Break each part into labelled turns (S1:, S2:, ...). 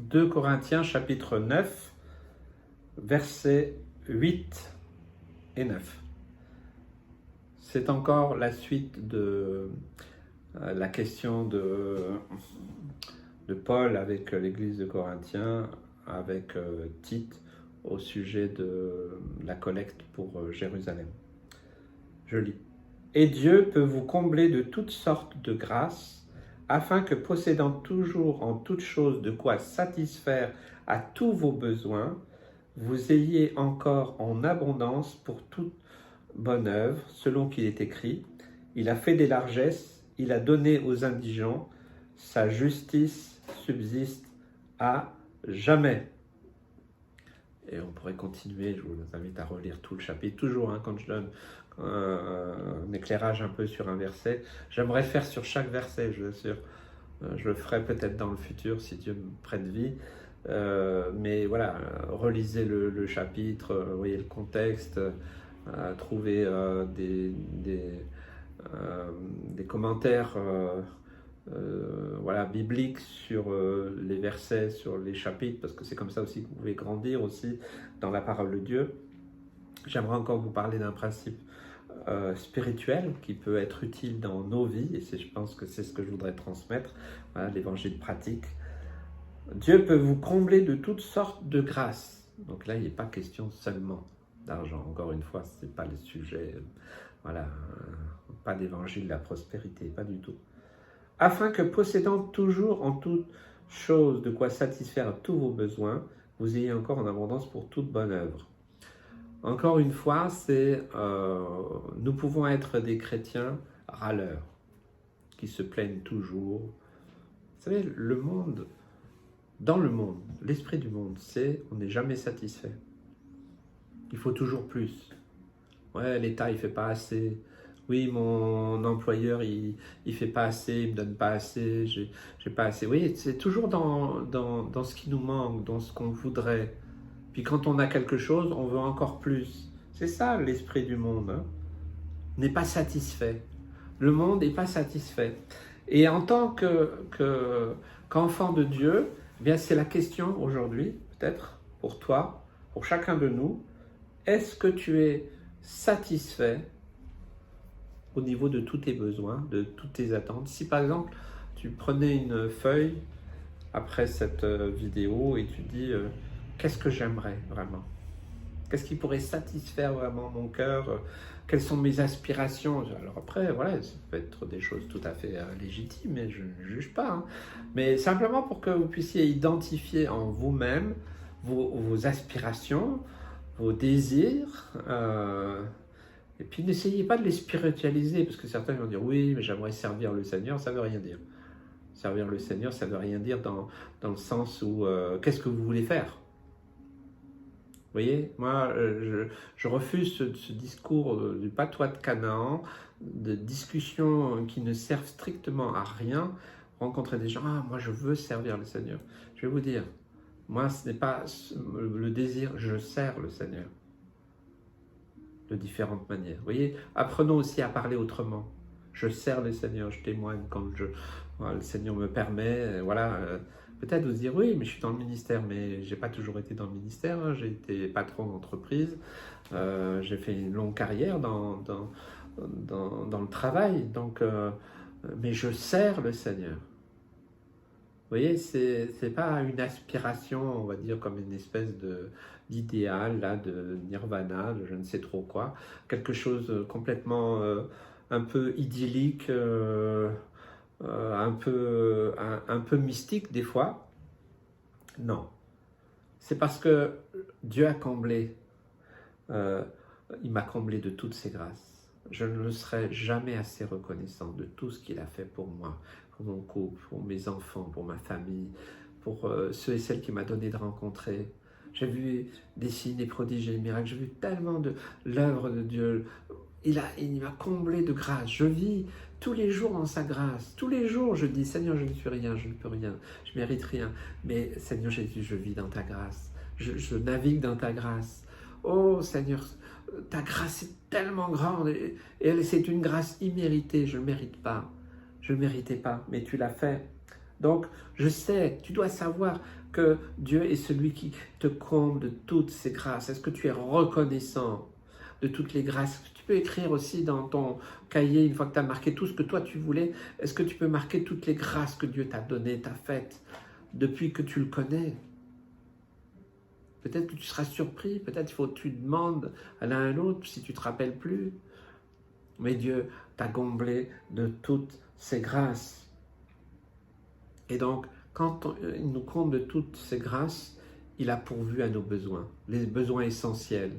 S1: 2 Corinthiens chapitre 9, versets 8 et 9. C'est encore la suite de la question de Paul avec l'église de Corinthiens, avec Tite, au sujet de la collecte pour Jérusalem. Je lis. « Et Dieu peut vous combler de toutes sortes de grâces, afin que, possédant toujours en toutes choses de quoi satisfaire à tous vos besoins, vous ayez encore en abondance pour toute bonne œuvre, selon qu'il est écrit, il a fait des largesses, il a donné aux indigents, sa justice subsiste à jamais. » Et on pourrait continuer, je vous invite à relire tout le chapitre, toujours quand je donne un éclairage un peu sur un verset. J'aimerais faire sur chaque verset, je vous assure. Je le ferai peut-être dans le futur si Dieu me prête vie. Mais voilà, relisez le chapitre, voyez le contexte, trouvez des commentaires bibliques sur les versets, sur les chapitres, parce que c'est comme ça aussi que vous pouvez grandir aussi dans la parole de Dieu. J'aimerais encore vous parler d'un principe spirituel qui peut être utile dans nos vies, et je pense que c'est ce que je voudrais transmettre, l'évangile pratique. Dieu peut vous combler de toutes sortes de grâces. Donc là, il n'est pas question seulement d'argent. Encore une fois, ce n'est pas le sujet, pas d'évangile de la prospérité, pas du tout. Afin que, possédant toujours en toutes choses de quoi satisfaire à tous vos besoins, vous ayez encore en abondance pour toute bonne œuvre. Encore une fois, nous pouvons être des chrétiens râleurs, qui se plaignent toujours. Vous savez, dans le monde, l'esprit du monde, on n'est jamais satisfait. Il faut toujours plus. Ouais, l'État, il ne fait pas assez. Oui, mon employeur, il fait pas assez, il me donne pas assez, j'ai pas assez. Oui, c'est toujours dans ce qui nous manque, dans ce qu'on voudrait. Puis quand on a quelque chose, on veut encore plus. C'est ça l'esprit du monde. N'est pas satisfait. Le monde n'est pas satisfait. Et en tant qu'enfant de Dieu, eh bien c'est la question aujourd'hui, peut-être pour toi, pour chacun de nous. Est-ce que tu es satisfait au niveau de tous tes besoins, de toutes tes attentes? Si par exemple, tu prenais une feuille après cette vidéo et tu dis qu'est-ce que j'aimerais vraiment? Qu'est-ce qui pourrait satisfaire vraiment mon cœur? Quelles sont mes aspirations? Alors après, ça peut être des choses tout à fait légitimes, et je ne juge pas. Mais simplement pour que vous puissiez identifier en vous-même vos aspirations, vos désirs, et puis n'essayez pas de les spiritualiser, parce que certains vont dire oui, mais j'aimerais servir le Seigneur. Ça ne veut rien dire. Servir le Seigneur, ça ne veut rien dire dans le sens où qu'est-ce que vous voulez faire? Vous voyez, moi, je refuse ce discours du patois de Canaan, de discussions qui ne servent strictement à rien. Rencontrer des gens, moi je veux servir le Seigneur. Je vais vous dire, moi ce n'est pas le désir, je sers le Seigneur. De différentes manières. Vous voyez, apprenons aussi à parler autrement. Je sers le Seigneur, je témoigne quand le Seigneur me permet, peut-être vous dire oui, mais je suis dans le ministère, mais j'ai pas toujours été dans le ministère, j'ai été patron d'entreprise, j'ai fait une longue carrière dans le travail, donc, mais je sers le Seigneur. Vous voyez, c'est pas une aspiration, on va dire, comme une espèce d'idéal, là, de nirvana, de je ne sais trop quoi, quelque chose complètement un peu idyllique, un peu mystique des fois. Non, c'est parce que Dieu a comblé, il m'a comblé de toutes ses grâces. Je ne le serai jamais assez reconnaissant de tout ce qu'il a fait pour moi, pour mon couple, pour mes enfants, pour ma famille, pour ceux et celles qu'il m'a donné de rencontrer. J'ai vu des signes, des prodiges et des miracles, j'ai vu tellement de l'œuvre de Dieu. Il m'a comblé de grâce. Je vis tous les jours dans sa grâce. Tous les jours, je dis, Seigneur, je ne suis rien, je ne peux rien, je ne mérite rien. Mais Seigneur Jésus, je vis dans ta grâce. Je navigue dans ta grâce. Oh Seigneur, ta grâce est tellement grande et c'est une grâce imméritée. Je ne mérite pas. Je ne méritais pas, mais tu l'as fait. Donc, je sais, tu dois savoir que Dieu est celui qui te comble de toutes ses grâces. Est-ce que tu es reconnaissant de toutes les grâces? Tu peux écrire aussi dans ton cahier, une fois que tu as marqué tout ce que toi tu voulais, est-ce que tu peux marquer toutes les grâces que Dieu t'a données, t'a faites, depuis que tu le connais? Peut-être que tu seras surpris, peut-être il faut que tu demandes à l'un à l'autre si tu ne te rappelles plus. Mais Dieu t'a comblé de toutes ses grâces. Et donc, quand il nous comble de toutes ses grâces, il a pourvu à nos besoins, les besoins essentiels.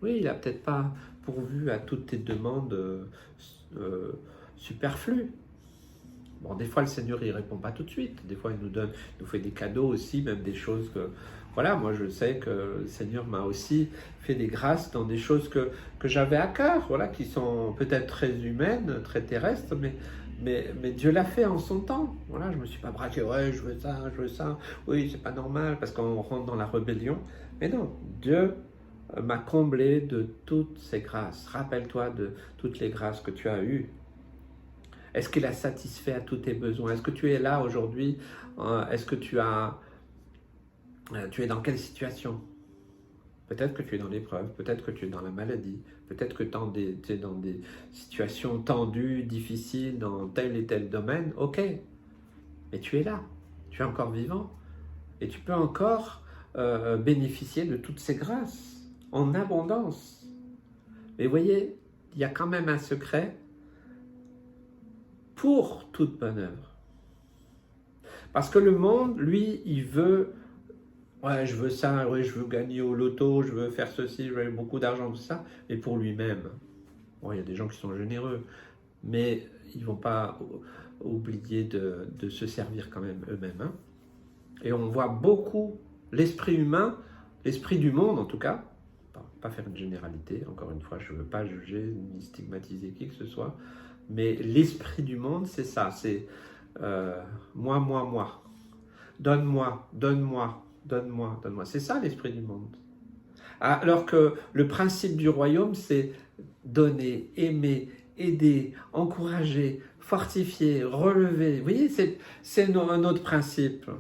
S1: Oui, il n'a peut-être pas pourvu à toutes tes demandes superflues. Bon, des fois, le Seigneur, il ne répond pas tout de suite. Des fois, il nous fait des cadeaux aussi, même des choses que... Voilà, moi, je sais que le Seigneur m'a aussi fait des grâces dans des choses que j'avais à cœur, voilà, qui sont peut-être très humaines, très terrestres, mais Dieu l'a fait en son temps. Voilà, je ne me suis pas braqué, ouais, je veux ça. Oui, c'est pas normal, parce qu'on rentre dans la rébellion. Mais non, Dieu m'a comblé de toutes ses grâces. Rappelle-toi de toutes les grâces que tu as eues. Est-ce qu'il a satisfait à tous tes besoins? Est-ce que tu es là aujourd'hui? Est-ce que tu es dans quelle situation? Peut-être que tu es dans l'épreuve, peut-être que tu es dans la maladie, peut-être que tu es dans des situations tendues, difficiles, dans tel et tel domaine. Ok, mais tu es là, tu es encore vivant et tu peux encore bénéficier de toutes ces grâces en abondance. Mais voyez, il y a quand même un secret pour toute bonne œuvre. Parce que le monde, lui, il veut, ouais, je veux ça, ouais, je veux gagner au loto, je veux faire ceci, je veux beaucoup d'argent, tout ça, mais pour lui-même. Bon, il y a des gens qui sont généreux, mais ils ne vont pas oublier de se servir quand même eux-mêmes. Hein. Et on voit beaucoup l'esprit humain, l'esprit du monde en tout cas, pas faire une généralité, encore une fois, je ne veux pas juger ni stigmatiser qui que ce soit, mais l'esprit du monde, c'est ça, c'est moi, donne-moi, donne-moi, donne-moi, donne-moi. C'est ça l'esprit du monde. Alors que le principe du royaume, c'est donner, aimer, aider, encourager, fortifier, relever. Vous voyez, c'est notre principe.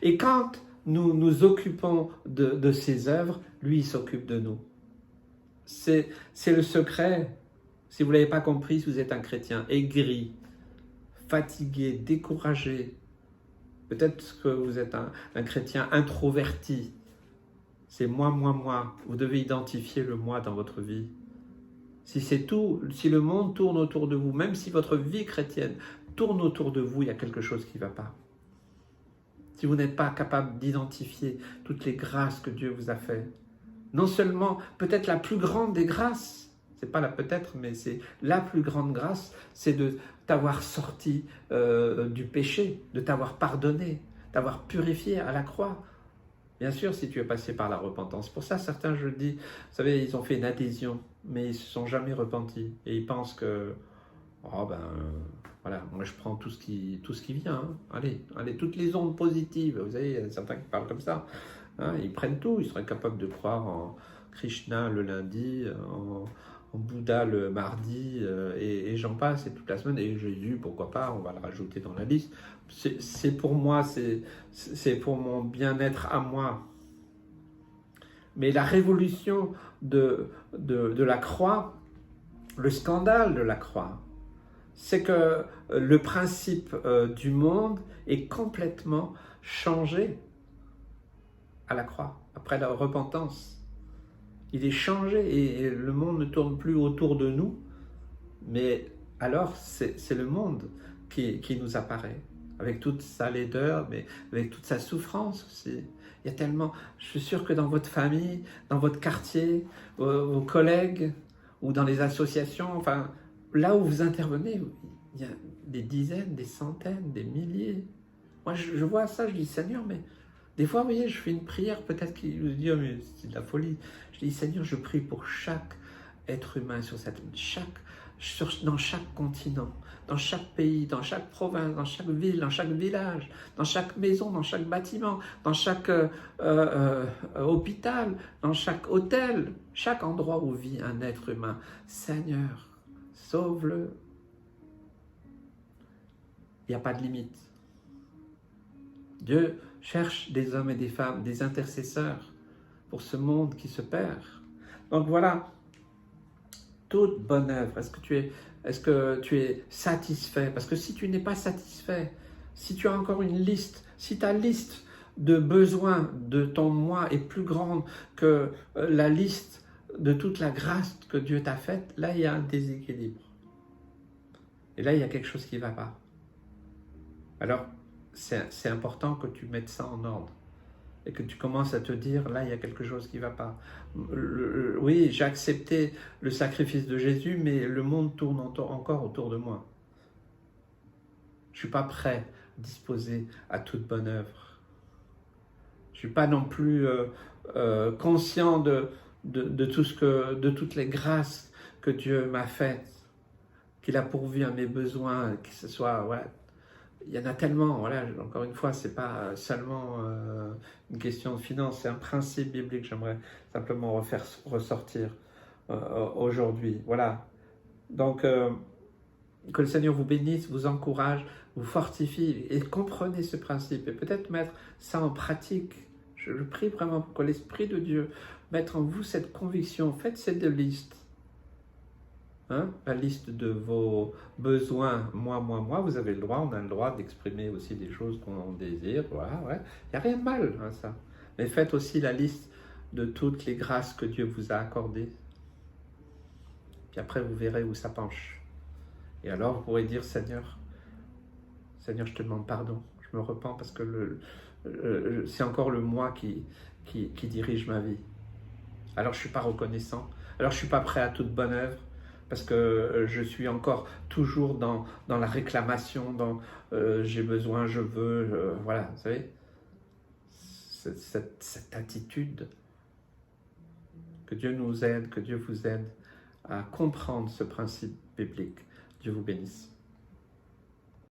S1: Et quand nous nous occupons de ses œuvres, lui, il s'occupe de nous. C'est le secret. Si vous ne l'avez pas compris, si vous êtes un chrétien aigri, fatigué, découragé, peut-être que vous êtes un chrétien introverti, c'est moi. Vous devez identifier le moi dans votre vie. Si c'est tout, si le monde tourne autour de vous, même si votre vie chrétienne tourne autour de vous, il y a quelque chose qui ne va pas. Si vous n'êtes pas capable d'identifier toutes les grâces que Dieu vous a faites, non seulement peut-être la plus grande des grâces, c'est pas la peut-être, mais c'est la plus grande grâce, c'est de t'avoir sorti du péché, de t'avoir pardonné, t'avoir purifié à la croix. Bien sûr, si tu es passé par la repentance. Pour ça, certains, je le dis, vous savez, ils ont fait une adhésion, mais ils ne se sont jamais repentis. Et ils pensent que, voilà, moi je prends tout ce qui vient. Hein. Allez, toutes les ondes positives. Vous savez, il y a certains qui parlent comme ça. Hein, ils prennent tout. Ils seraient capables de croire en Krishna le lundi, en Bouddha le mardi, et j'en passe, et toute la semaine. Et Jésus, pourquoi pas, on va le rajouter dans la liste. C'est pour moi, c'est pour mon bien-être à moi. Mais la révolution de la croix, le scandale de la croix, c'est que le principe du monde est complètement changé à la croix, après la repentance. Il est changé et le monde ne tourne plus autour de nous, mais alors c'est le monde qui nous apparaît, avec toute sa laideur, mais avec toute sa souffrance aussi. Il y a tellement, je suis sûr que dans votre famille, dans votre quartier, vos collègues, ou dans les associations, enfin, là où vous intervenez, il y a des dizaines, des centaines, des milliers. Moi, je vois ça, je dis, Seigneur, mais des fois, vous voyez, je fais une prière, peut-être qu'il vous dit, oh, mais c'est de la folie. Je dis, Seigneur, je prie pour chaque être humain sur cette dans chaque continent, dans chaque pays, dans chaque province, dans chaque ville, dans chaque village, dans chaque maison, dans chaque bâtiment, dans chaque hôpital, dans chaque hôtel, chaque endroit où vit un être humain. Seigneur, sauve-le. Il n'y a pas de limite. Dieu cherche des hommes et des femmes, des intercesseurs pour ce monde qui se perd. Donc voilà, toute bonne œuvre, est-ce que tu es satisfait? Parce que si tu n'es pas satisfait, si tu as encore une liste, si ta liste de besoins de ton moi est plus grande que la liste de toute la grâce que Dieu t'a faite, là il y a un déséquilibre. Et là il y a quelque chose qui ne va pas. Alors c'est important que tu mettes ça en ordre. Et que tu commences à te dire, là, il y a quelque chose qui ne va pas. Oui, j'ai accepté le sacrifice de Jésus, mais le monde tourne encore autour de moi. Je ne suis pas prêt, disposé à toute bonne œuvre. Je ne suis pas non plus conscient de toutes les grâces que Dieu m'a faites, qu'il a pourvu à mes besoins, que ce soit... Ouais, il y en a tellement, voilà, encore une fois, ce n'est pas seulement une question de finance, c'est un principe biblique que j'aimerais simplement ressortir aujourd'hui. Voilà. Donc, que le Seigneur vous bénisse, vous encourage, vous fortifie et comprenez ce principe et peut-être mettre ça en pratique. Je prie vraiment pour que l'Esprit de Dieu mette en vous cette conviction. Faites cette liste. Hein, la liste de vos besoins, moi, vous avez le droit, on a le droit d'exprimer aussi des choses qu'on désire, voilà, ouais. Il n'y a rien de mal à ça. Mais faites aussi la liste de toutes les grâces que Dieu vous a accordées. Puis après, vous verrez où ça penche. Et alors, vous pourrez dire, Seigneur, je te demande pardon, je me repens parce que c'est encore le moi qui dirige ma vie. Alors, je ne suis pas reconnaissant, alors je ne suis pas prêt à toute bonne œuvre, parce que je suis encore toujours dans la réclamation, dans j'ai besoin, je veux, voilà, vous savez, cette attitude. Que Dieu nous aide, que Dieu vous aide à comprendre ce principe biblique. Dieu vous bénisse.